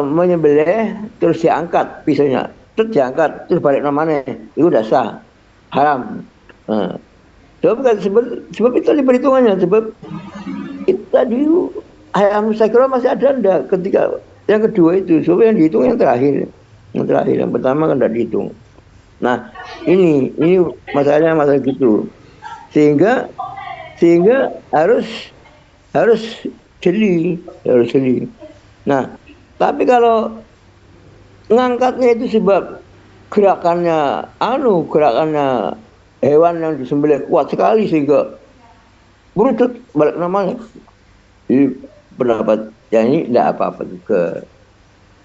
menyembelih terus diangkat pisaunya, terus diangkat terus balik namanya, itu udah sah, haram. Nah, sebab itu ada perhitungannya, sebab itu tadi ayam sakura masih ada enggak ketika yang kedua itu, sebab yang dihitung yang terakhir, yang pertama kan tidak dihitung. Nah ini masalahnya masalah gitu, sehingga harus harus jeli. Nah tapi kalau ngangkatnya itu sebab gerakannya hewan yang disembelih kuat sekali sehingga berutut balik namanya. Jadi pendapat yang ini tidak apa-apa juga,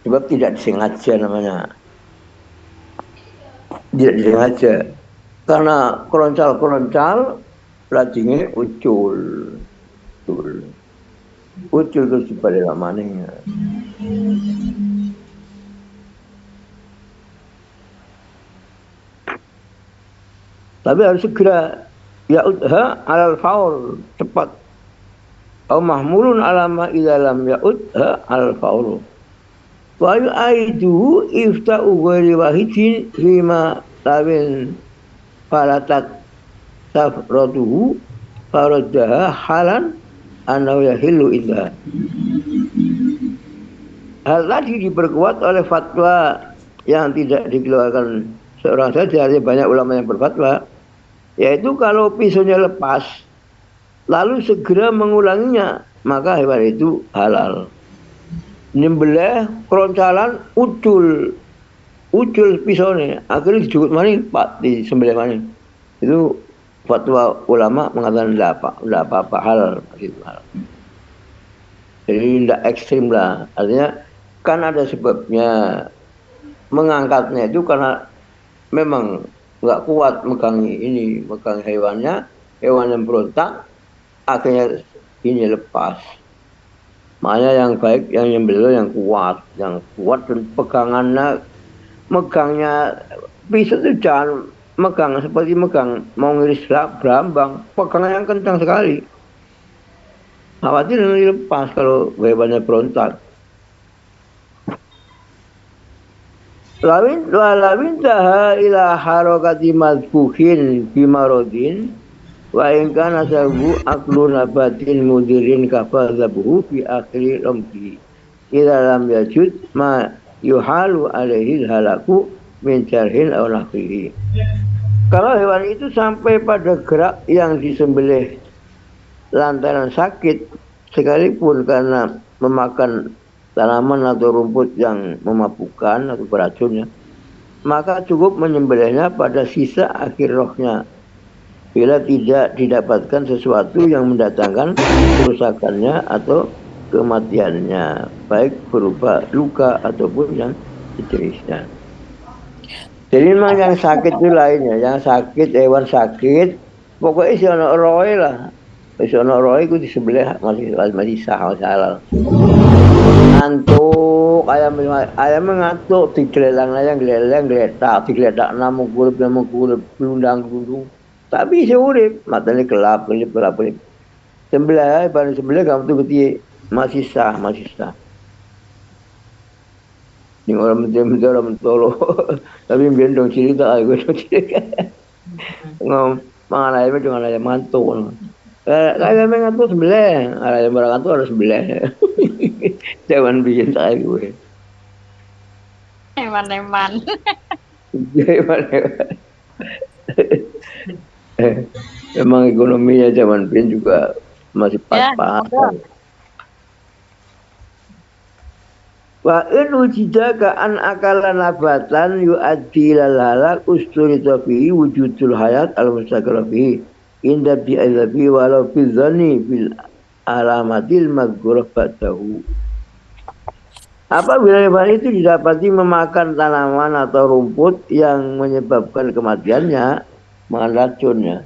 sebab tidak disengaja namanya, tidak disengaja karena keroncal rajinnya ucul terus balik namanya. Tapi harus segera ya'udha alal faul, cepat. Au mahmulun alama idalam ya'udha alal faul. Wa yu'aidu ifta'u ghairi wahidin fima lawin falatat safratuhu faraddaha halan annahu yahillu idha. Hal tadi diperkuat oleh fatwa yang tidak dikeluarkan seorang saja, ada banyak ulama yang berfatwa, yaitu kalau pisaunya lepas lalu segera mengulanginya, maka hewan itu halal. Nyembelih keroncalan ucul pisaunya, akhirnya dijukut maning pak disembelih maning, itu fatwa ulama mengatakan tidak apa-apa, halal gitu, halal. Jadi tidak ekstrim lah, artinya kan ada sebabnya mengangkatnya itu karena memang nggak kuat megang hewannya berontak, akhirnya ini lepas. Makanya yang baik yang nyembelih yang kuat dan megangnya pisau itu jangan megang seperti megang mau ngiris berambang, pegangan yang kencang sekali, khawatir nanti lepas kalau hewannya berontak. Lawin taha ila harokati madbuhin bimarodin wa in kana sabu aklu nabatin mudirin kafazabuhu fi akhiri ramki idza lam yajud ma yuhalu alaihi halaku min jarhin aw nahwihi. Kalau hewan itu sampai pada gerak yang disembelih lantaran sakit sekalipun karena memakan tanaman atau rumput yang memabukkan atau beracunnya, maka cukup menyembelihnya pada sisa akhir rohnya bila tidak didapatkan sesuatu yang mendatangkan kerusakannya atau kematiannya, baik berupa luka ataupun yang sejenisnya. Jadi memang yang sakit itu lainnya, yang sakit, hewan sakit, pokoknya si ono roe lah, si ono roe itu disembelih masih sah, masih halal. Ngantuk ayam ngantuk digelelang digeletak namu kurip belundang tapi urip matanya gelap sebelah kamu tuh gede masih sah ini orang mentolo tapi gendong cerita gue ngom mangan ayamnya dengan ayam ngantuk. Kayak ngantuk sebelah, ayam barang ngantuk harus sebelah. Jangan bikin saya gue. Eman. Emang ekonominya zaman bin juga masih pas-pasan. Wa in wujidaka an akala nabatan yu'addi lal halak usturi tafihi wujudul hayat al-mustaqirah fihi inda bi'adzabi walau bidzani bil alamatil madhkurah ba'dahu. Apabila hewan itu didapati memakan tanaman atau rumput yang menyebabkan kematiannya, makan racunnya,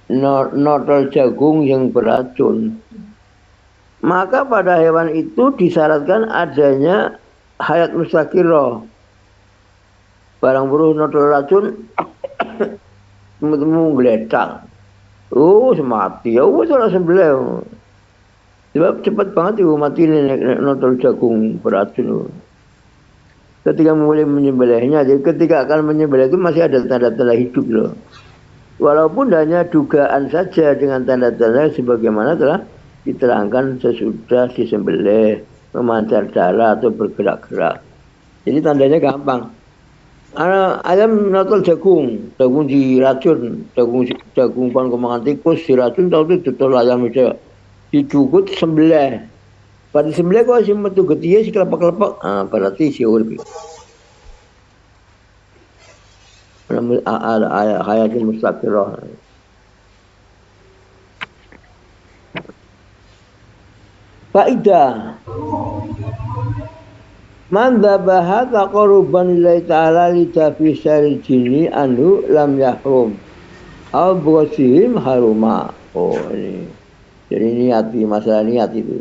notol jagung yang beracun, maka pada hewan itu disyaratkan adanya hayat mustaqirah. Barang buruh notol racun, temu geletak, mati, sudah sembelih. Sebab cepat banget itu mati nenek nonton jagung beracun. Ketika mulai menyembelihnya, jadi ketika akan menyembelih itu masih ada tanda-tanda hidup loh. Walaupun hanya dugaan saja dengan tanda-tanda sebagaimana telah diterangkan sesudah disembelih, memancar darah atau bergerak-gerak. Jadi tandanya gampang. Ayam nonton jagung diracun, jagung pan kemakan tikus diracun, tahu itu betul ayam itu dicukut sembelih. Pada sembelih kok si metu getiye si kelepak-kelepak, berarti si urbi. Hayatin mustaqirah. Faidah. Man dhabaha taqarruban lillahi ta'ala li tafisari jini anu lam yahrum. Au bughsihim haruma. Oh ini. Jadi niati, masalah niat itu.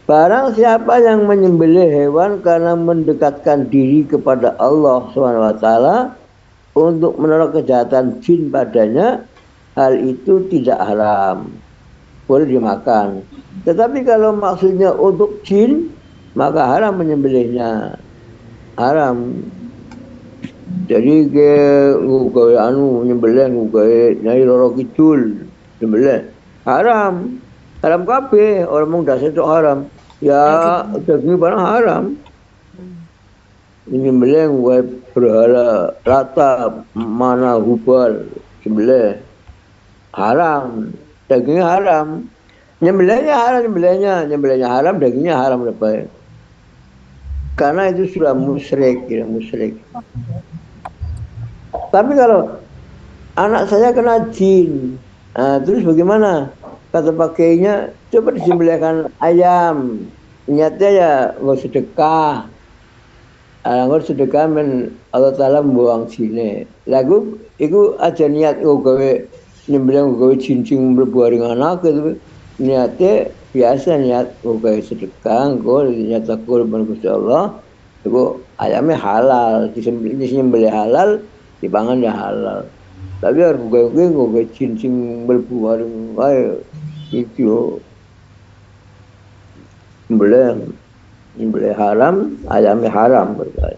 Barang siapa yang menyembelih hewan karena mendekatkan diri kepada Allah SWT untuk menolak kejahatan jin padanya, hal itu tidak haram. Boleh dimakan. Tetapi kalau maksudnya untuk jin, maka haram menyembelihnya. Haram. Jadi ke ngugawe nyembelih ngugawe Nyai Roro Kidul nyembelih. Haram. Haram kabeh, orang mau dasar itu haram. Ya, daging barang haram. Nyembelih ngugawe berhala rata mana hubal sembelih. Haram. Dagingnya haram. Nyembelihnya haram, dagingnya haram lebih. Karena itu sudah musyrik, ya, musyrik. Tapi kalau anak saya kena jin, terus bagaimana? Kata pakainya, coba disembelihkan ayam. Niatnya ya nggak sedekah. Nggak sedekah men Allah Ta'ala membuang sini. Lagu itu aja niat gawe nyembelih gawe cincin berbuah dengan anak gitu. Niatnya biasa niat gawe sedekah, niat kurban Gusti Allah. Itu ayamnya halal, disembelih halal, dipangan ya halal. Tapi harus gawe cincin berbuah dengan itu nyembelih haram, ayamnya haram berkali.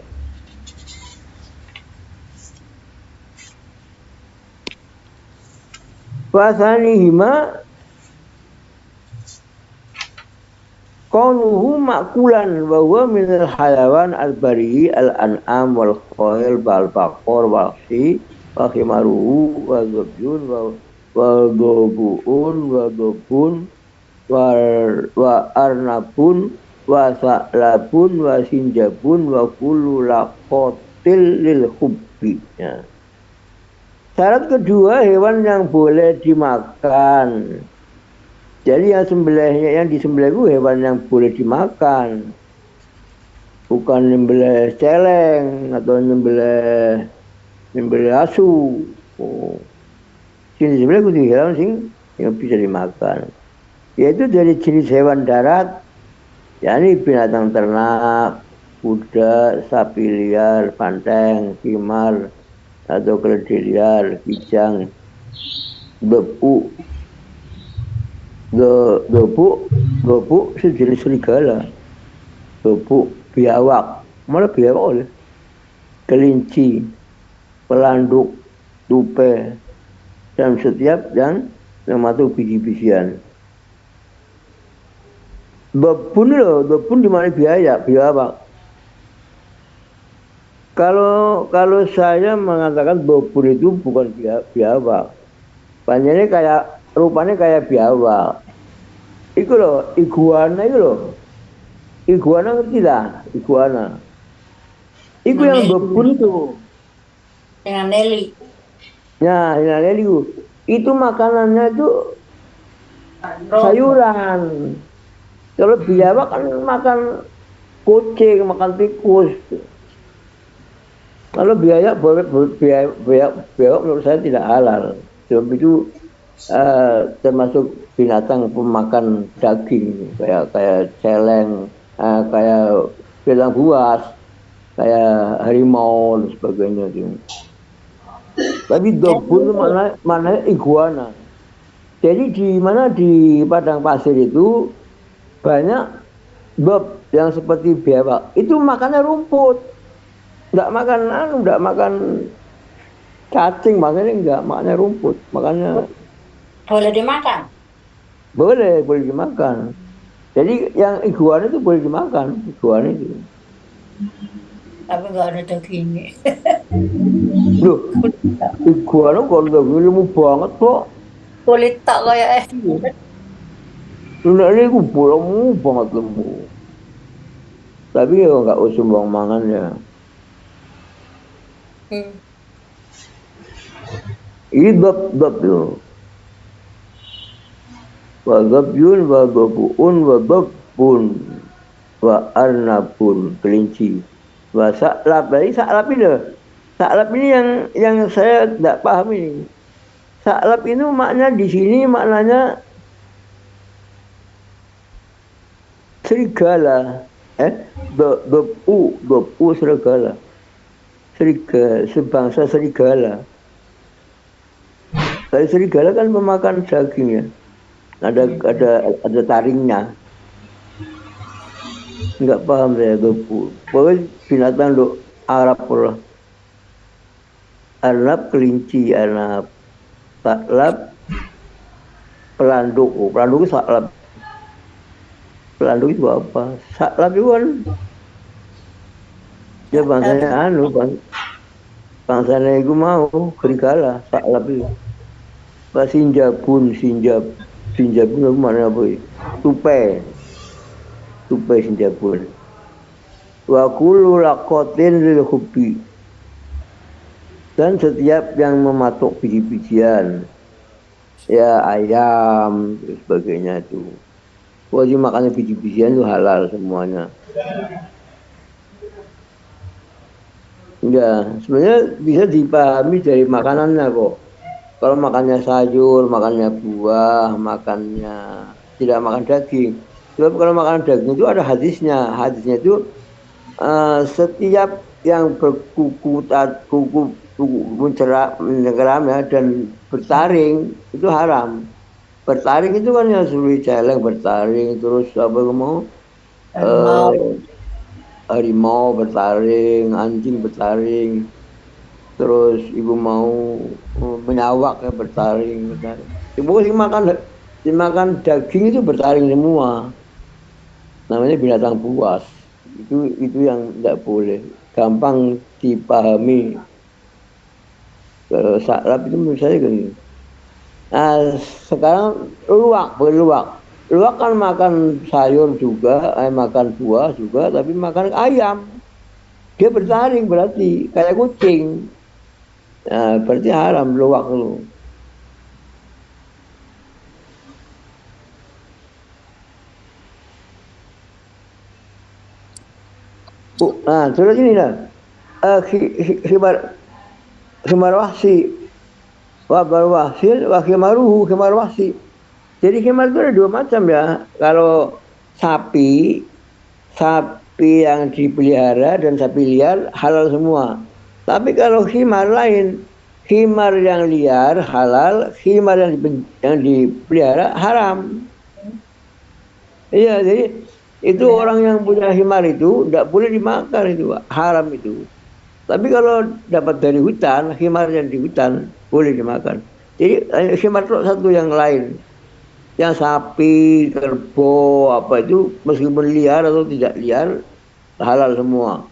Fasanihima kaunuhu makulan wa huwa minal hayawan al-bari al-an'am wal khayl wal baqar wal si wa khimaruhu wa zabyun wa dobuun wa dobun wa arnabun wa sa'labun wa sinjabun wa kullu laqatil lil hubbi. Ya. Syarat kedua, hewan yang boleh dimakan. Jadi yang disembelih itu hewan yang boleh dimakan. Bukan nyembelih celeng atau nyembelih asu. Oh. Jenis disembelih itu hewan yang bisa dimakan. Yaitu dari jenis hewan darat, yakni binatang ternak, kuda, sapi liar, banteng, himar, atau keledai liar, kijang, bepu, sejenis serigala, bepu, biawak, malah biawak oleh, kelinci, pelanduk, tupai, dan setiap yang mematuk biji-bijian. Bebun di mana biawak. Kalau saya mengatakan bebun itu bukan biawak. Panjangnya rupanya kayak biawak. Itu loh, iguana itu loh. Iguana ngerti lah, iguana. Itu yang bebun itu. Dengan Nelly. Ya, dengan Nelly. Itu makanannya itu sayuran. Kalau biawak kan makan kucing, makan tikus. Kalau biawak menurut saya tidak halal. Sebab itu termasuk binatang pemakan daging, kayak celeng, kayak belang buas, kayak harimau dan sebagainya. Tapi dobun mana iguana. Jadi di mana di padang pasir itu banyak bab yang seperti biawak. Itu makannya rumput. Enggak makan cacing, makanya enggak makannya rumput. Makanya Boleh dimakan. boleh dimakan. Jadi yang iguana itu boleh dimakan, iguana itu. Tapi nggak ada dagingnya. Loh, iguana kalau udah ilmu banget kok. Kulit tak kayak Luna ini aku lemu banget lemu. Tapi ya nggak usah buang mangan ya. Hmm. Ini bab itu. Wa gabyun wa gabuun wa babbun wa arnabun, kelinci. Wa saklab. Jadi saklab ini loh. Saklab ini yang saya tidak paham ini. Saklab itu maknanya di sini maknanya serigala. Bebu serigala. Serigala, sebangsa serigala. Kalau serigala kan memakan daging ya. Ada taringnya. Enggak paham saya bebu. Pokoknya binatang lo Arab lah. Arnab kelinci, arnab saklab, pelanduk. Pelanduk itu saklab. Pelanduk itu apa? Saklab itu kan ya bangsanya bangsanya itu mau serigala, saklab itu. Sinjabun itu mana apa itu? Tupai sinjabun. Wa kullu laqatin lil hubbi. Dan setiap yang mematok biji-bijian, ya ayam dan sebagainya itu. Wajib makannya biji-bijian itu halal semuanya. Ya, sebenarnya bisa dipahami dari makanannya kok. Kalau makannya sayur, makannya buah, makannya tidak makan daging. Sebab kalau makan daging itu ada hadisnya. Hadisnya itu setiap yang kuku menceram ya dan bertaring itu haram. Bertaring itu kan yang seperti celeng bertaring, terus apa mau harimau bertaring, anjing bertaring, terus ibu mau menyawak ya bertaring. Ibu dimakan daging itu bertaring semua. Namanya binatang buas. Itu yang tidak boleh. Gampang dipahami. Kalau saklab itu menurut saya gini. Nah, sekarang luwak. Luwak kan makan sayur juga, makan buah juga, tapi makan ayam. Dia bertaring berarti kayak kucing. Nah, berarti haram luwak itu. Nah, terus ini lah. Khimar wahsi. Wabar wahsil wa khimaruhu khimar wahsi. Jadi khimar itu ada dua macam ya. Kalau sapi yang dipelihara dan sapi liar halal semua. Tapi kalau khimar lain, khimar yang liar halal, khimar yang dipelihara haram. Iya, jadi itu orang yang punya khimar itu tidak boleh dimakan itu, haram itu. Tapi kalau dapat dari hutan, khimar yang di hutan boleh dimakan. Jadi khimar itu satu yang lain. Yang sapi, kerbau, apa itu meskipun liar atau tidak liar, halal semua.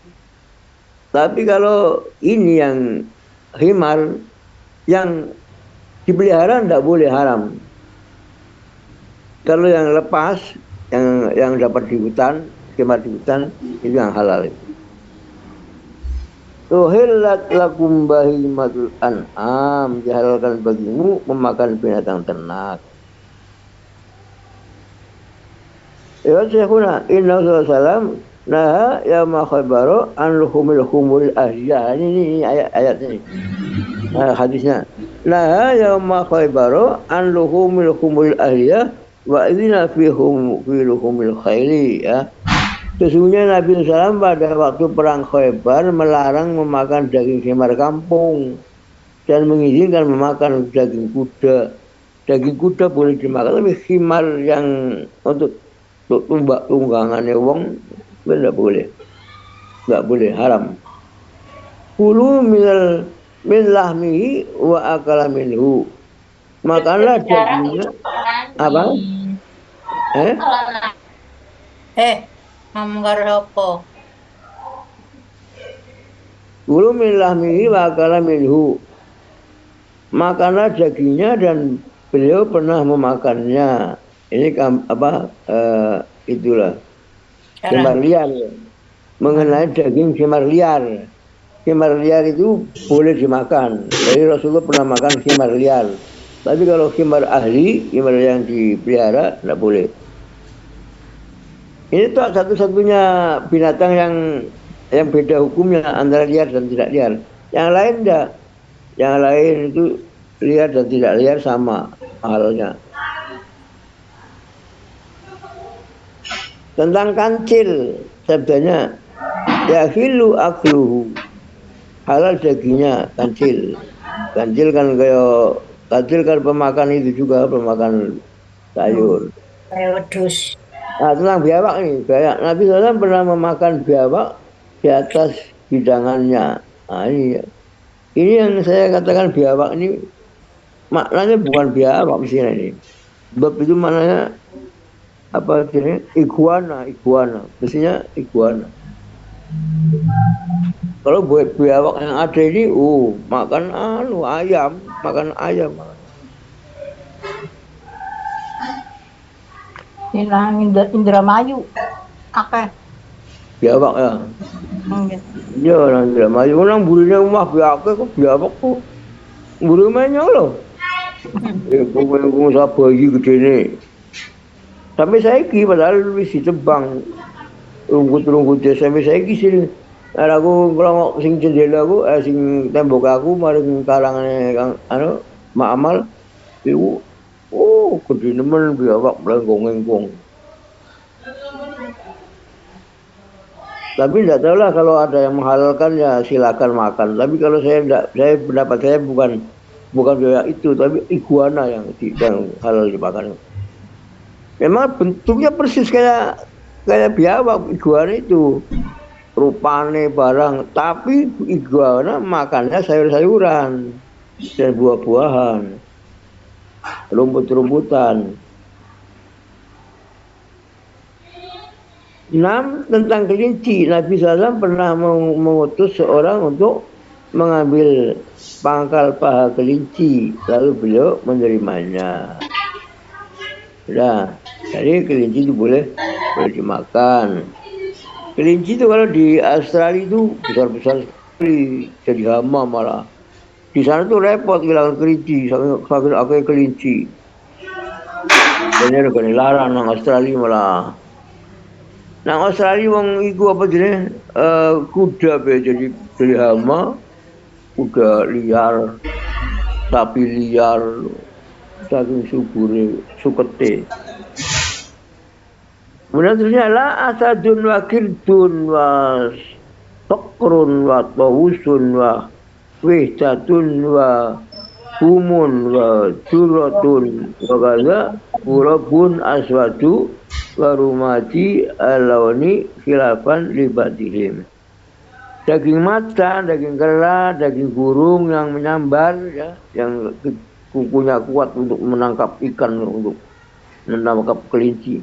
Tapi kalau ini yang khimar, yang dipelihara tidak boleh haram. Kalau yang lepas, yang dapat di hutan, khimar di hutan, itu yang halal. Tuhillat lakum bahimatul an'am, dihalalkan bagimu memakan binatang ternak. Ya Syekhuna, inna sallallahu naha ya ma khabaro an luhumil humul ahliyah. Ini ayat ini. Hadisnya. Naha ya ma khabaro an luhumil humul ahliyah wa idzina fi luhumil khayli ya. Sesungguhnya Nabi SAW pada waktu perang Khaybar melarang memakan daging khimar kampung dan mengizinkan memakan daging kuda. Daging kuda boleh dimakan, tapi khimar yang untuk tumbak tunggangannya wong enggak boleh. Enggak boleh, haram. Kulu min lahmihi wa akala minhu. Makanlah dagingnya apa? Eh? Manggar apa? Kulu min lahmihi wa akala minhu. Makanlah dagingnya dan beliau pernah memakannya. Ini apa? Itulah khimar liar. Mengenai daging khimar liar. Khimar liar itu boleh dimakan. Jadi Rasulullah pernah makan khimar liar. Tapi kalau khimar ahli, khimar yang dipelihara, tidak boleh. Ini tuh satu-satunya binatang yang beda hukumnya antara liar dan tidak liar. Yang lain enggak. Yang lain itu liar dan tidak liar sama halnya. Tentang kancil, sabdanya yahilu akluhu, halal dagingnya kancil. Kancil kan pemakan itu juga, pemakan sayur. Kayak wedhus. Nah, tentang biawak nih, Nabi SAW pernah memakan biawak di atas hidangannya. Nah, ini yang saya katakan biawak ini maknanya bukan biawak mestinya ini. Sebab itu maknanya apa ini? Iguana. Mestinya iguana. Kalau buat biawak yang ada ini, makan ayam. Ilang Indramayu. Akeh. Biawak ya. Iya, orang Indramayu. Orang burinya rumah biawak kok biawak kok. Buri menyong loh. Pengusaha bayi gede nih. Sampai saiki padahal wis ditebang rungkut sampai saiki sini. Aku kalau sing jendela aku, sing tembok aku maring karangane Kang Mak Amal iku gede nemen biawak melengkung-engkung. Tapi tidak tahu lah kalau ada yang menghalalkan ya silakan makan. Tapi kalau pendapat saya bukan biawak itu, tapi iguana yang halal dimakan. Memang bentuknya persis kayak biawak iguana itu. Rupane barang, tapi iguana makannya sayur-sayuran dan buah-buahan, rumput-rumputan. 6. Tentang kelinci, Nabi SAW pernah mengutus seorang untuk mengambil pangkal paha kelinci, lalu beliau menerimanya. Nah, jadi kelinci itu boleh dimakan. Kelinci itu kalau di Australia itu besar-besar sekali, jadi hama malah. Di sana tuh repot kehilangan kelinci, sampai akeh kelinci. Jadi ada larang nang Australia malah. Nang Australia wong iku apa jenenge? Kuda be jadi hama, kuda liar, sapi liar, saking subure, sukete. Kemudian terusnya la asadun wa kirdun wa sokrun wa tawusun wa wihdatun wa humun wa juratun wa kaza urabun aswadu wa rumati alawani khilafan libadihim. Daging macan, daging kera, daging burung yang menyambar ya, yang kukunya kuat untuk menangkap ikan, untuk menangkap kelinci.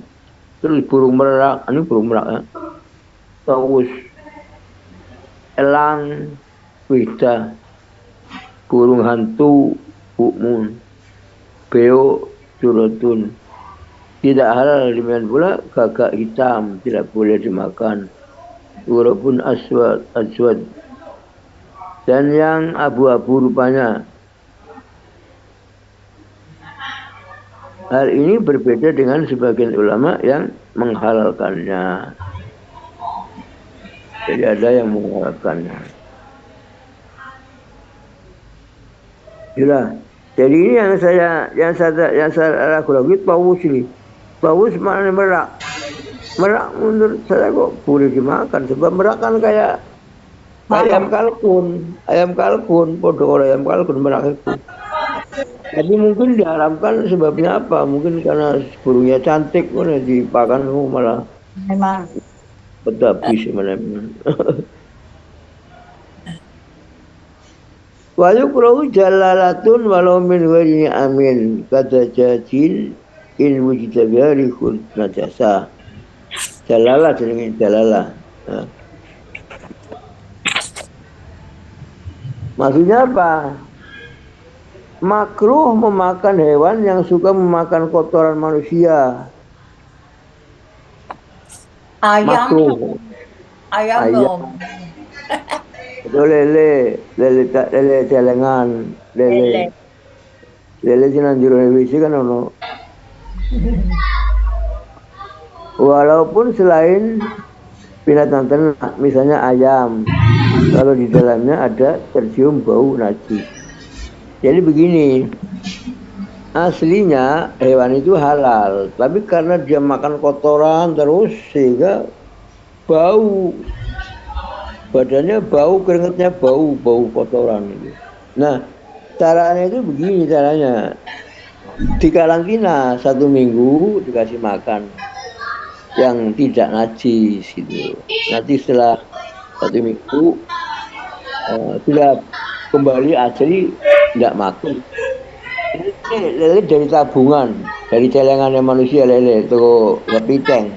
Terus burung merak, ini burung merak ya. Tawus, elang, wida, burung hantu, bukmun, beo, juratun. Tidak halal dimakan pula gagak hitam, tidak boleh dimakan. Walaupun aswad. Dan yang abu-abu rupanya. Hal ini berbeda dengan sebagian ulama yang menghalalkannya. Jadi ada yang menghalalkannya. Itulah. Jadi ini yang saya ragu-ragu tawus ini. Tawus maknanya merak. Merak menurut saya kok boleh dimakan. Sebab merak kan kayak ayam kalkun. Ayam kalkun, podo ayam kalkun merak itu. Jadi mungkin diharamkan sebabnya apa? Mungkin karena burungnya cantik, mana dipakan malah Memang. betabis sebenarnya. Wa yukrahu jalalatun walau min ghairi amin kata jajin in mujtabari khul najasa. Jalalah jenenge jalalah. Nah, maksudnya apa? Makruh memakan hewan yang suka memakan kotoran manusia. Ayam, Makruh. ayam Ayam, dong. itu lele celengan, Lele. lele sinan jero WC kan ono. Walaupun selain binatang ternak, misalnya ayam, kalau di dalamnya ada tercium bau najis. Jadi begini, aslinya hewan itu halal, tapi karena dia makan kotoran terus sehingga bau, badannya bau, keringetnya bau, bau kotoran itu. Nah, caranya itu begini caranya, dikarantina 1 minggu dikasih makan yang tidak najis gitu. Nanti setelah 1 minggu sudah kembali asli tidak makan. Ini lele dari tabungan, dari celengannya manusia lele itu kepiting.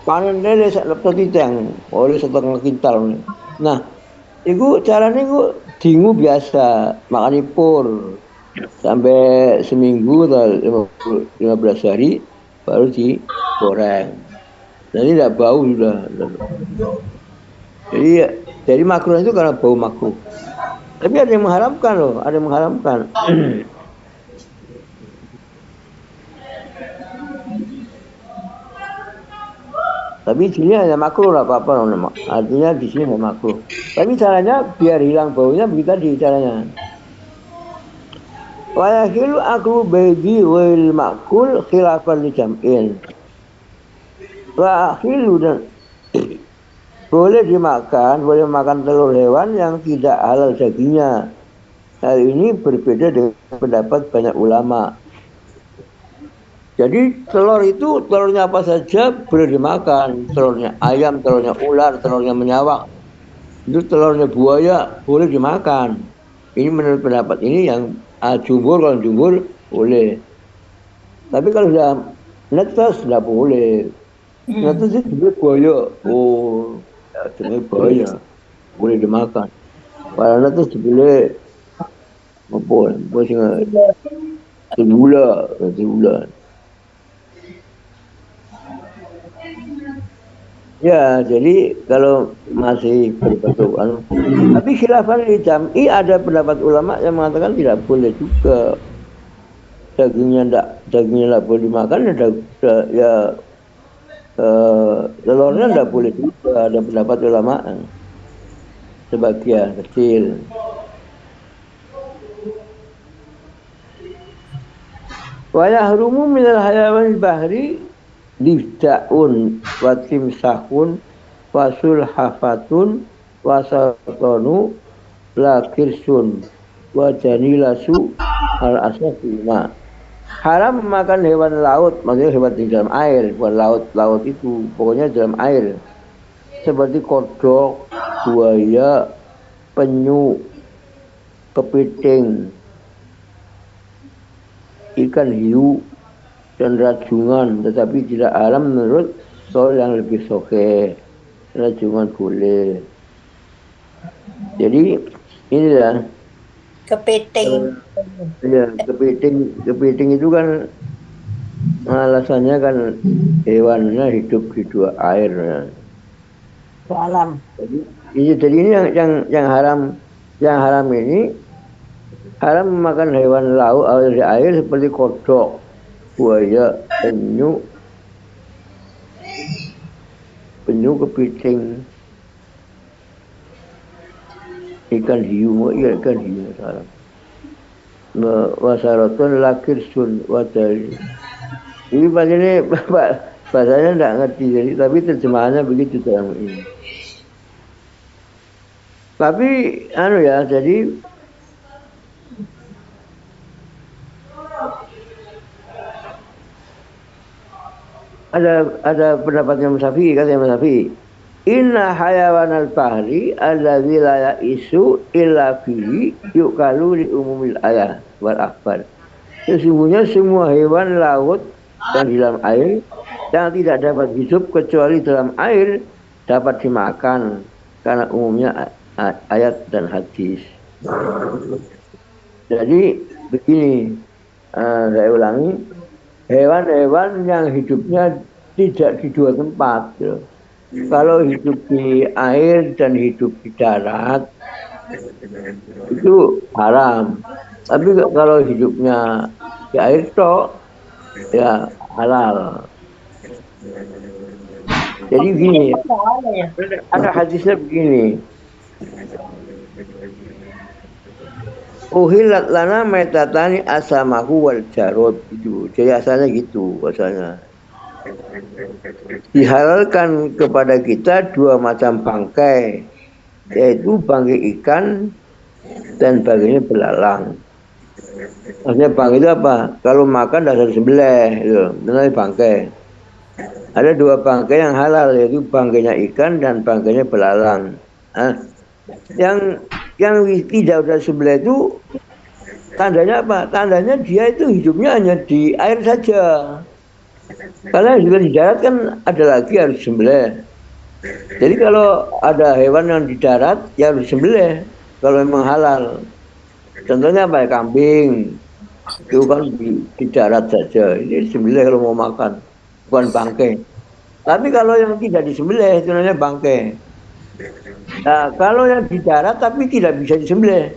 Panen lele sak kepiting, oleh 1/2 kintal. Nah, itu caranya itu dingu biasa, makan ipur sampai seminggu atau 15 hari baru digoreng. Jadi tidak bau sudah. Jadi makruh itu karena bau makruh. Tapi ada yang mengharamkan loh, ada yang mengharamkan. Tapi di sini hanya makruh lah apa-apa. Artinya di sini hanya makruh. Tapi caranya biar hilang baunya begitu tadi caranya. Wa yahilu aklu baidi wal makul khilafan li jam'in. Wa akhilu dan boleh dimakan, boleh makan telur hewan yang tidak halal dagingnya. Hal ini berbeda dengan pendapat banyak ulama. Jadi telur itu telurnya apa saja boleh dimakan. Telurnya ayam, telurnya ular, telurnya menyawak. Itu telurnya buaya boleh dimakan. Ini menurut pendapat ini yang jumhur, kalau jumhur boleh. Tapi kalau sudah netes tidak boleh. Netes itu buaya. Oh, ya, buaya boleh dimakan. Kalau netes boleh apa? Bosnya sebulan. Ya, jadi kalau masih berbentukan, tapi khilafan di jam'i ada pendapat ulama yang mengatakan tidak boleh juga dagingnya tidak boleh dimakan ya telurnya tidak boleh juga, ada pendapat ulama sebagian kecil. Wa yahrumu minal hayawan bahri difda'un wa timsahun wa sulhafatun wa satonu la kirsun wa janilasu al asafina. Haram makan hewan laut, maksudnya hewan di dalam air, bukan laut itu, pokoknya dalam air. Seperti kodok, buaya, penyu, kepiting, ikan hiu, dan rajungan, tetapi tidak haram menurut soal yang lebih soke. Rajungan boleh. Jadi inilah Kepiting. ya, kepiting itu kan alasannya kan hewannya hidup di dua air. Dalam. Jadi ini yang haram ini haram memakan hewan laut di air seperti kodok, buaya, penyu, kepiting, ikan hiu, ikan hiu haram. Wasaratun lakir sun wadari. Ini bahasanya tidak ngerti, jadi tapi terjemahannya begitu dalam ini. Tapi jadi ada pendapatnya Mas Syafi'i, kata Mas Syafi'i. Inna hayawan al-bahri alladzi la isu illa fihi yukalu li umumil ayah wal akbar. Sesungguhnya semua hewan laut yang di dalam air yang tidak dapat hidup kecuali dalam air dapat dimakan karena umumnya ayat dan hadis. Jadi begini, saya ulangi, hewan-hewan yang hidupnya tidak di dua tempat. Gitu. Kalau hidup di air dan hidup di darat itu haram. Tapi kalau hidupnya di air tok ya halal. Jadi gini, ada hadisnya begini. Uhilat lana metatani asamahu wal jarod itu. Jadi asalnya gitu, asalnya. Dihalalkan kepada kita dua macam bangkai, yaitu bangkai ikan dan bangkainya belalang. Maksudnya bangkai itu apa? Kalau makan dasar sembelih, itu namanya bangkai. Ada dua bangkai yang halal, yaitu bangkainya ikan dan bangkainya belalang. Nah, yang tidak udah sembelih itu tandanya apa? Tandanya dia itu hidupnya hanya di air saja. Karena juga di darat kan ada lagi harus sembelih. Jadi kalau ada hewan yang di darat ya harus sembelih kalau memang halal. Contohnya apa ya? Kambing. Itu kan di darat saja. Ini sembelih kalau mau makan, bukan bangkai. Tapi kalau yang tidak disembelih itu namanya bangkai. Nah, kalau yang di darat tapi tidak bisa disembelih.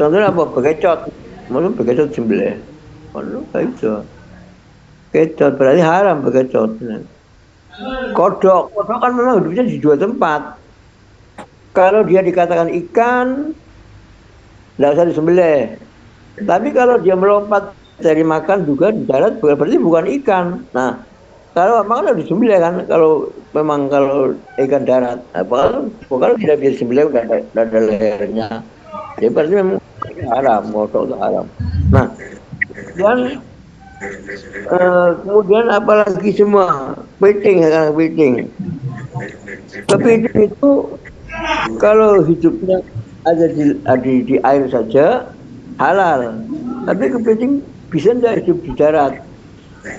Contohnya apa? Bekecot. Maksudnya bekecot sembelih. Kalau kayak itu. Bekecot berarti haram bekecot. Kodok kan memang hidupnya di dua tempat. Kalau dia dikatakan ikan, tidak usah disembelih. Tapi kalau dia melompat dari makan juga di darat, berarti bukan ikan. Nah, kalau makan harus disembelih kan? Kalau memang kalau ikan darat, nah, kalau tidak bisa disembelih udah ada lehernya. Ya berarti memang haram, kodok itu haram. Nah, kemudian apalagi semua kepiting ya, kepiting. Kepiting itu kalau hidupnya ada di air saja halal. Tapi kepiting bisa tidak hidup di darat.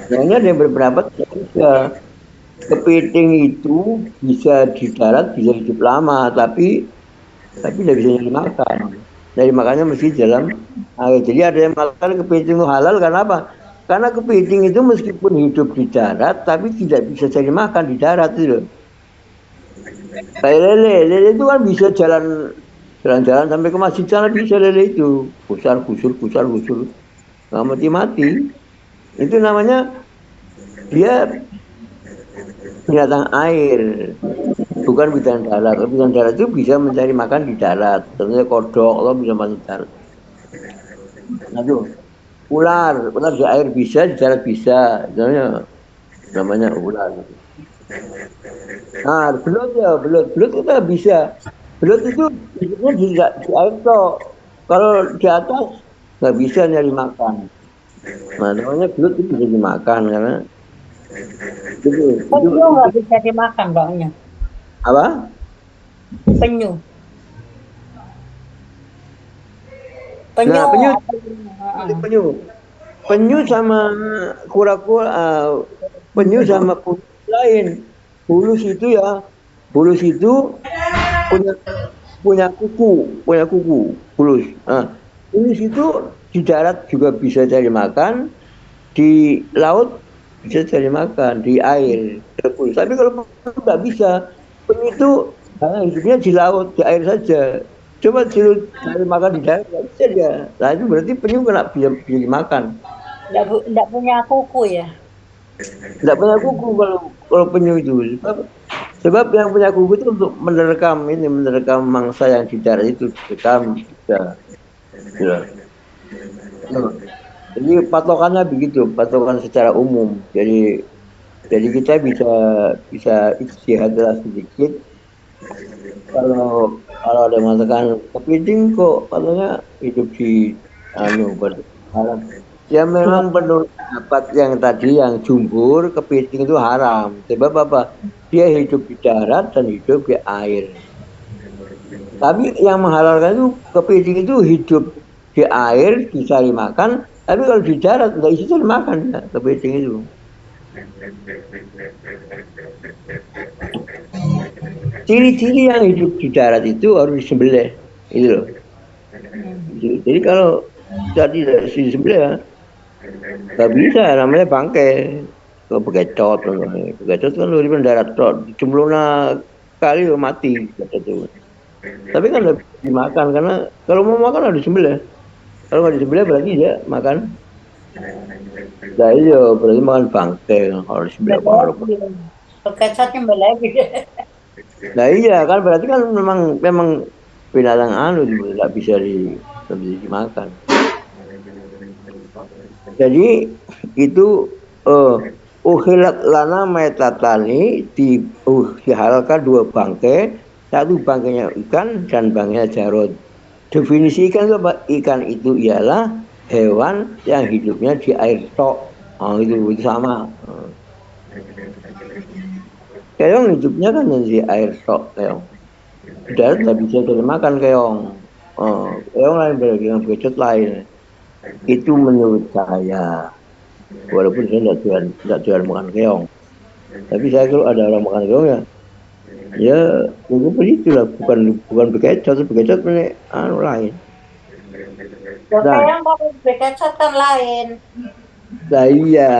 Hanya ada yang berpendapat bisa. Kepiting itu bisa di darat, bisa hidup lama, tapi tidak bisa nyari makan. Dari makannya mesti dalam air. Jadi ada yang mengatakan kepiting itu halal karena apa? Karena kepiting itu meskipun hidup di darat, tapi tidak bisa cari makan di darat itu. Kayak lele itu kan bisa jalan-jalan sampai ke masjid sana bisa lele itu. Kusar, kusur, nggak mati-mati. Itu namanya dia binatang air, bukan binatang darat. Kalau binatang darat itu bisa mencari makan di darat. Contohnya kodok, lo bisa makan di darat. Nah, itu ular di air bisa, di darat bisa. Namanya ular. Nah, belut kita bisa. Belut itu hidupnya di air toh. Kalau di atas nggak bisa nyari makan. Nah, namanya belut itu bisa dimakan karena penyu nggak bisa dimakan bangnya. Apa? Penyu. Nah, penyu sama kura-kura, penyu sama pulus lain. Pulus itu punya kuku pulus. Nah, pulus itu di darat juga bisa cari makan, di laut bisa cari makan, di air. Tapi kalau penyu nggak bisa, penyu itu hidupnya di laut, di air saja. Coba cari makan di darat, nggak bisa dia. Nah itu berarti penyu kena bisa dimakan. Nggak punya kuku ya? Nggak punya kuku kalau penyu itu. Sebab yang punya kuku itu untuk menerkam mangsa yang di darat itu direkam bisa. Ya. Jadi patokannya begitu, patokan secara umum. Jadi kita bisa istihadlah sedikit. Kalau ada yang mengatakan kepiting kok katanya hidup di haram. Ya memang pendapat yang tadi yang jumhur kepiting itu haram. Sebab apa? Dia hidup di darat dan hidup di air. Tapi yang menghalalkan itu kepiting itu hidup di air dicari makan. Tapi kalau di darat nggak bisa cari makan ya, kepiting itu. Ciri-ciri yang hidup di darat itu harus disembelih. Itu loh. Jadi kalau tadi tidak disembelih ya, nggak bisa namanya bangkai. Ke bekecot, bekecot kan dari darat tok, cemplungnya kali mati itu. Tapi kan nggak bisa dimakan karena kalau mau makan harus disembelih. Kalau nggak disembelih berarti dia makan. Nah iya berarti makan bangkai kalau disembelih kalau. Bekecotnya lagi. Nah iya kan berarti kan memang binatang anu tidak bisa dimakan. Jadi itu uhilat lana metatani dihalalkan dua bangkai, satu bangkainya ikan dan bangkainya jarod. Definisi ikan itu apa? Ikan itu ialah hewan yang hidupnya di air tok. Oh, itu sama. Keong hidupnya kan di air tok keong. Di darat nggak bisa cari makan keong. Keong lain dengan becet lain. Itu menurut saya. Walaupun saya tidak jual makan keong. Tapi saya kalau ada orang makan keong ya itu begitulah, bukan bekecot ini anu lain. Keong kalau bekecot kan lain. Nah iya,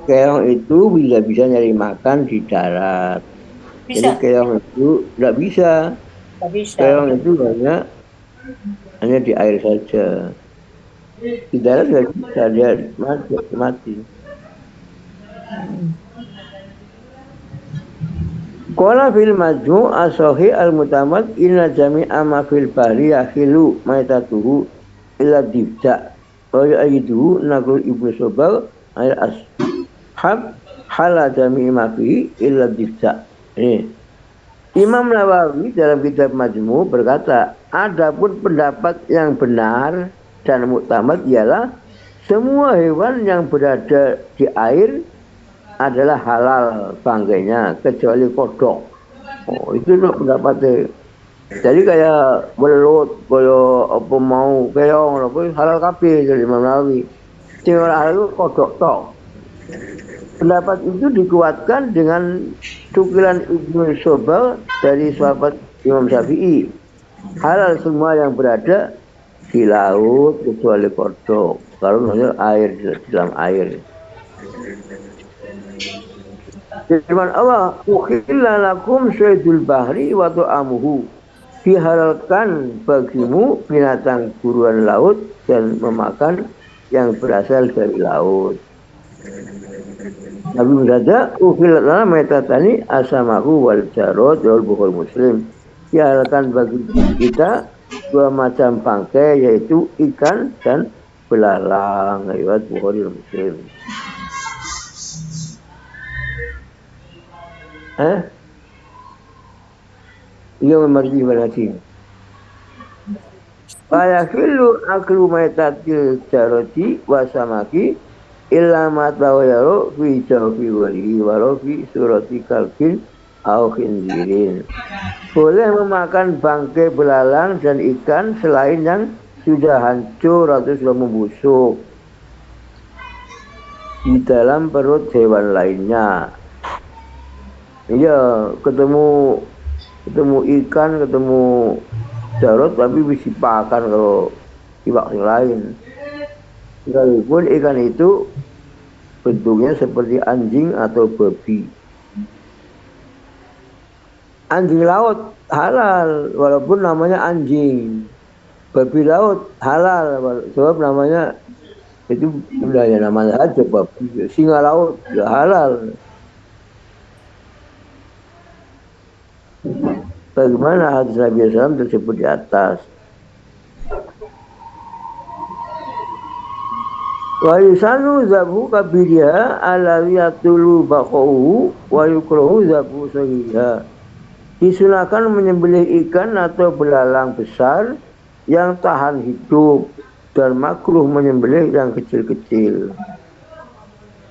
keong itu bisa nyari makan di darat. Bisa. Jadi keong itu tidak bisa. Nggak bisa. Keong itu hanya di air saja. Di darat nggak bisa, dia mati. Qala fil majmu' as-sahih al-mutamad inna jami'a ma fil bahri yakhilu maitatuhu illa dibda wa yu'ayiduhu naqul ibnu Sobar ayat ashab hala jami'i ma fihi illa dibda. Imam Nawawi dalam kitab Majmu' berkata, adapun pendapat yang benar dan muktamad ialah semua hewan yang berada di air adalah halal bangkainya kecuali kodok. Oh, itu loh pendapatnya. Jadi kayak belut, kayak apa mau keong, apa halal kabeh dari Imam Nawawi. Sing ora halal itu kodok tok. Pendapat itu dikuatkan dengan nukilan Ibnu Sobar dari sahabat Imam Syafi'i. Halal semua yang berada di laut kecuali kodok. Kalau maksudnya air di dalam air. Firman Allah, "Ukhilla lakum syaidul bahri wa ta'amuhu." Dihalalkan bagimu binatang buruan laut dan memakan yang berasal dari laut. Nabi berkata, "Ukhillat lana maitatani asamahu wal jarod wal Bukhari Muslim." Dihalalkan bagi kita dua macam bangkai yaitu ikan dan belalang. Riwayat Bukhari Muslim. Iya memarji berarti. Fayahilu aklu maitatil jaroti wasamaki illa ma tawayaro fi jawfi walihi walau fi surati kalbin au khinzirin. Boleh memakan bangkai belalang dan ikan selain yang sudah hancur atau sudah membusuk di dalam perut hewan lainnya. Iya, ketemu ikan, ketemu jarot tapi bisa pakan kalau iwak yang lain. Sekalipun ikan itu bentuknya seperti anjing atau babi. Anjing laut halal walaupun namanya anjing. Babi laut halal sebab namanya itu udah ya namanya aja babi. Singa laut ya halal. Bagaimana hadis Nabi SAW tersebut di atas. Wa yusanu zabu kabiriha alawiyatulu baqohu wa yukrohu zabu sahiha. Disunahkan menyembelih ikan atau belalang besar yang tahan hidup dan makruh menyembelih yang kecil-kecil.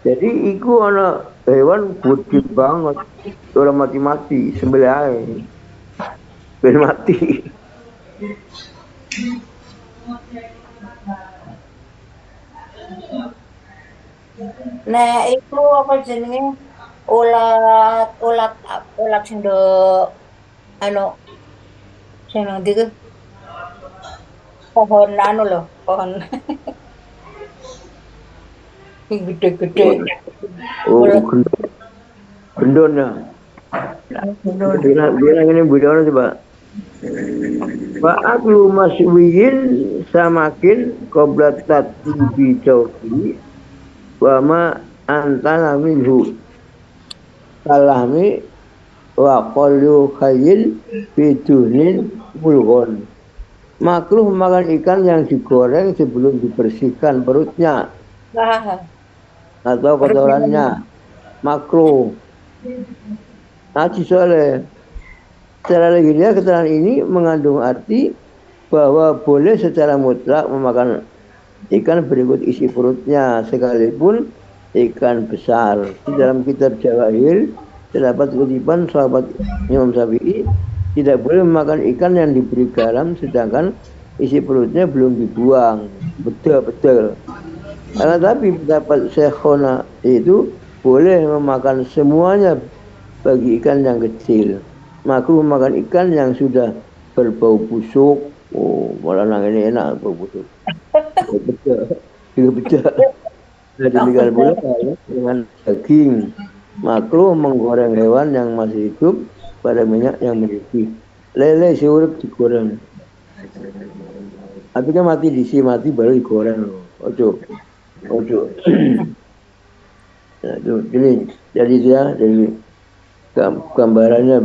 Jadi iku ana hewan gede banget, ora mati-mati, sembelih ae. Ben mati. Nah, itu apa jenenge? Ulat ulat sing do anu sing nang ndi ku? Pohon anu loh, pohon sing gede-gede. Oh, Ulat gendon ya. gendut. Bilang ini budaya coba. Fa'aklu maswiyin samakin qabla tatbibi jawfi wa ma antana minhu kalami wa qallu khayil bidunin mulghon. Makruh makan ikan yang digoreng sebelum dibersihkan perutnya Wah, atau perut kotorannya. Makruh. Haji Soleh. Secara legilnya keterangan ini mengandung arti bahwa boleh secara mutlak memakan ikan berikut isi perutnya sekalipun ikan besar. Di dalam kitab Jawahir terdapat kutipan sahabat Imam Syafi'i tidak boleh memakan ikan yang diberi garam sedangkan isi perutnya belum dibuang. Betul-betul. Karena tapi pendapat Syekhona itu boleh memakan semuanya bagi ikan yang kecil. Makruh makan ikan yang sudah berbau busuk. Oh, malah nang ini enak bau busuk. Betul. Juga betul. Dan demikian pula dengan daging. Makruh menggoreng hewan yang masih hidup pada minyak yang mendidih. Lele si urip digoreng. Tapi kan mati mati baru digoreng loh. Ojo. Ojo. Nah, itu jadi dia dari gambarannya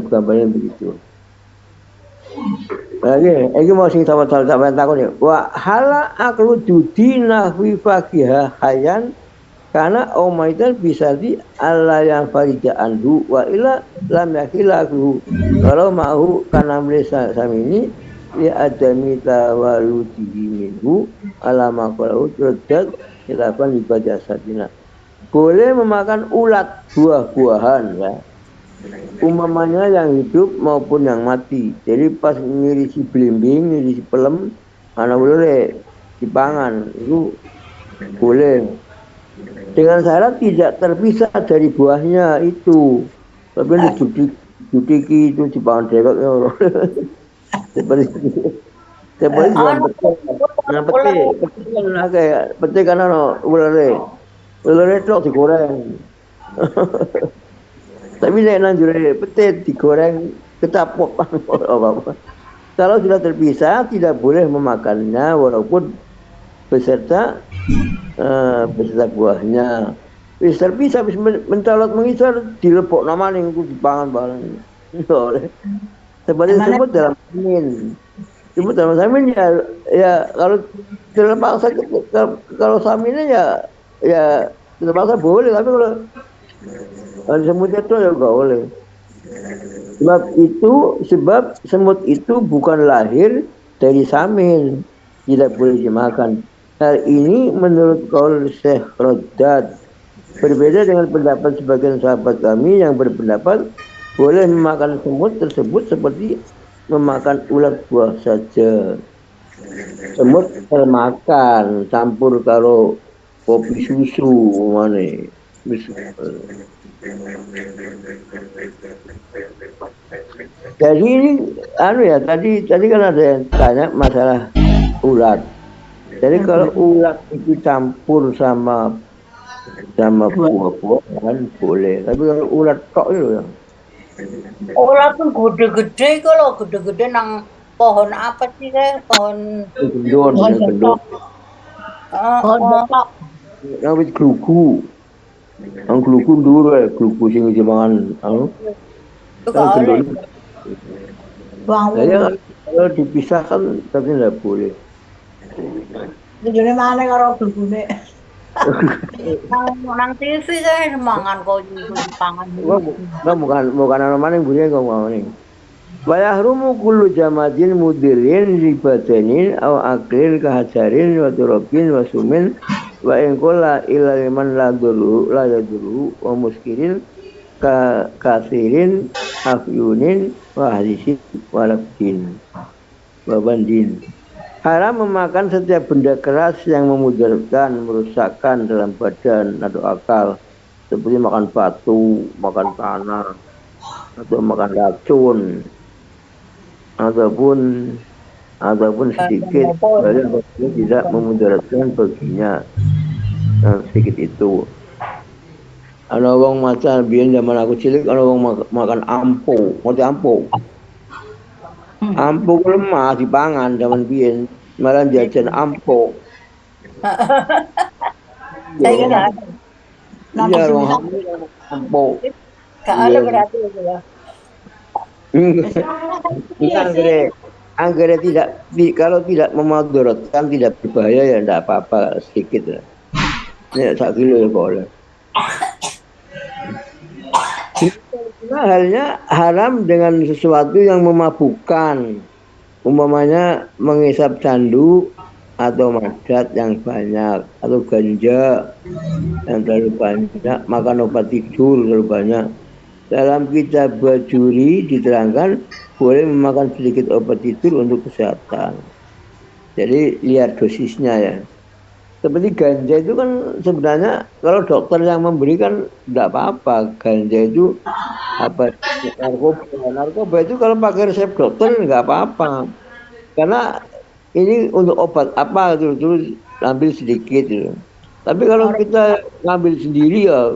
begitu. Lagi mau sing sama takut ya. Wa hala aklu judi nahwi fakihah hayan karena omaitan bisa di Allah yang farija anhu wa ila lam yakilahu. Kalau mau karena mereka samini ya adami tawaludihi minhu alama kalau terjad ilapan ibadah satina. Boleh memakan ulat buah-buahan ya. Umpamanya yang hidup maupun yang mati. Jadi pas ngirisi belimbing, ngirisi pelem, mana boleh dipangan itu boleh. Dengan syarat tidak terpisah dari buahnya itu. Tapi dicudiki itu dipangan dewek ya. Seperti seperti dalam peti. Nah peti kan ono ulere. Ulere itu digoreng. Tapi nek nang jure peti digoreng ketapok apa-apa. Kalau sudah terpisah tidak boleh memakannya walaupun beserta beserta buahnya. Wis terpisah wis mencolot mengisar dilepok namanya itu dipangan bareng. Boleh. Seperti disebut dalam samin. Disebut dalam samin ya kalau terpaksa kalau saminnya ya terpaksa boleh tapi kalau semut itu ya enggak boleh. Sebab semut itu bukan lahir dari samin, tidak boleh dimakan. Hal ini menurut qaul Syekh Raddad berbeda dengan pendapat sebagian sahabat kami yang berpendapat boleh memakan semut tersebut seperti memakan ulat buah saja. Semut termakan campur kalau kopi susu mana. Jadi ini tadi kan ada yang tanya masalah ulat. Jadi kalau ulat itu campur sama buah-buahan boleh. Tapi kalau ulat tok itu ya. Ulat tuh gede-gede kalau gede-gede nang pohon apa sih kayak pohon Gendon. pohon betok. Yang wit glugu. Yang glugu dulu ya, glugu sing dimangan Itu gak boleh. Jadi kalau dipisahkan tapi tidak boleh. Tujuannya mana karo glugune? Nang TV kan mangan kok dipangan. Bukan mana yang bunyi kau mau nih. Wa yahrumu kullu jamadin mudirin li badanin aw aklin kahajarin wa turabin wa sumin wa in qala illa liman la yaduru wa muskirin kasirin afyunin wa hadisin wa labdin wa bandin. Haram memakan setiap benda keras yang memudaratkan, merusakkan dalam badan atau akal, seperti makan batu, makan tanah, atau makan racun, ataupun sedikit, baru tidak memudaratkan baginya sedikit itu. Ana wong macan biyen zaman aku cilik ana wong makan ampo, ngerti ampo? Ampo lemah dipangan zaman biyen, malah jajan ampo. Saya kira Napa Iya, sih wong bisa? ampo. gak ada berarti itu ya. Ini anggere kalau tidak memudaratkan, tidak berbahaya ya enggak apa-apa, sedikit lah. Ini 1 kilo ya boleh. Halnya haram dengan sesuatu yang memabukkan, umpamanya mengisap candu atau madat yang banyak, atau ganja yang terlalu banyak, makan obat tidur terlalu banyak. Dalam kitab Bajuri diterangkan boleh memakan sedikit obat tidur untuk kesehatan. Jadi lihat dosisnya ya. Seperti ganja itu kan sebenarnya kalau dokter yang memberikan tidak apa-apa. Ganja itu apa, narkoba itu kalau pakai resep dokter nggak apa-apa, karena ini untuk obat apa terus ambil sedikit gitu. Tapi kalau kita ngambil sendiri ya,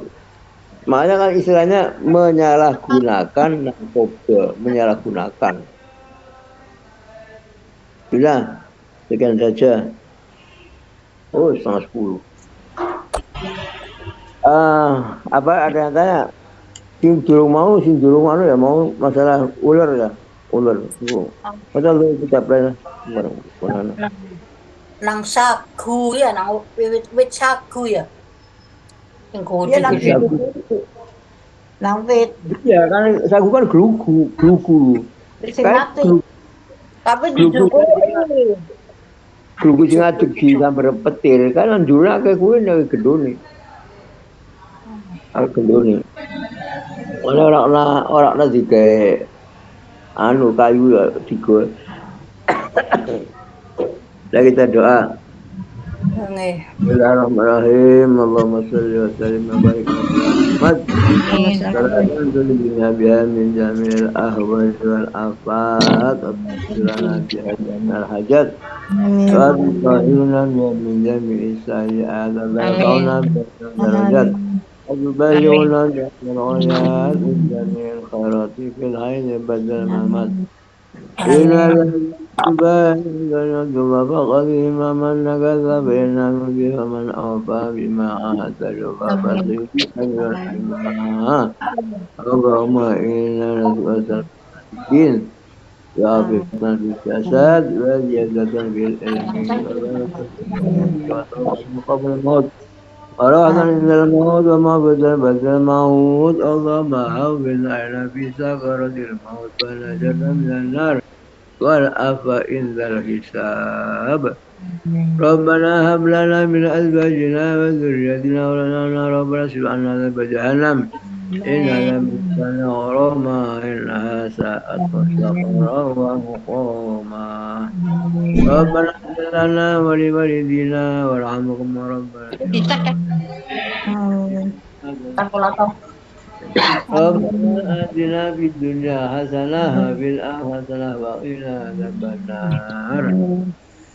makanya kan istilahnya menyalahgunakan narkoba, menyalahgunakan. Sudah, sekian saja. Oh, 9:30. Apa ada yang tanya? Sing durung anu ya mau masalah ular ya, ular. Padahal lu kita pernah bareng. Nang sagu ya, nang wit sagu ya. Yang Iya nang gede-gede. nang wit. Iya kan sagu kan glugu. Sing Kayak mati. Tapi dijual ini. glugu sing adeg di gambar petir kan njura kayak kuwi nek gedone. Gendone. Ora digawe anu kayu ya digo. Lah kita doa. Nggih. Bismillahirrahmanirrahim. Allahumma shalli wa sallim wa barik ala Muhammad. Sallallahu biha min jamil ahwal wal afat. Abdullah biha jamil hajat. Wa bi'ilna min jamil sayyi'at. Allah kauna darajat. ويبلغنا من الغايات من جميع الخيرات في العين بدل الممات إن الذين فقد من نكث بين به ومن أوفى بما عاهد فبصير اللهم إنا نسألك الدين وعافية في الجسد وزيادة في العلم قبل الموت أرانا إن الموت وما بدل الموت اللهم هون علينا في سكرة الموت ونجنا من النار والعفو عند الحساب ربنا هب لنا من أزواجنا وذريتنا قرة ربنا اصرف عنا عذاب جهنم إن لمسنا غراما إنها ساءت مستقرا ومقاما ربنا اغفر لنا ولوالدينا وارحمهم ربنا Kalkulator. ربنا آتنا في الدنيا حسنة وفي الآخرة حسنة وقنا عذاب النار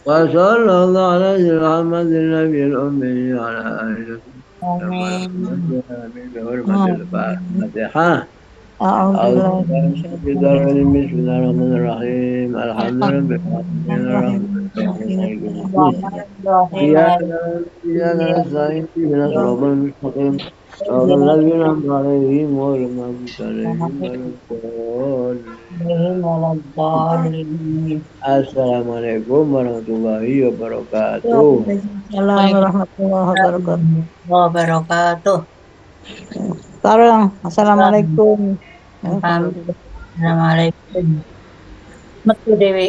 وصلى الله على سيدنا محمد النبي الأمي وعلى آله وصحبه بحرمة الفاتحة أعوذ بالله بسم الله الرحمن الرحيم الحمد لله إياك نستعين اهدنا الصراط المستقيم صراط الذين أنعمت عليهم غير المغضوب عليهم ولا الضالين Assalamualaikum warahmatullahi wabarakatuh. Assalamualaikum warahmatullahi wabarakatuh. Wabarakatuh. Sekarang assalamualaikum. Assalamualaikum. metu Dewi.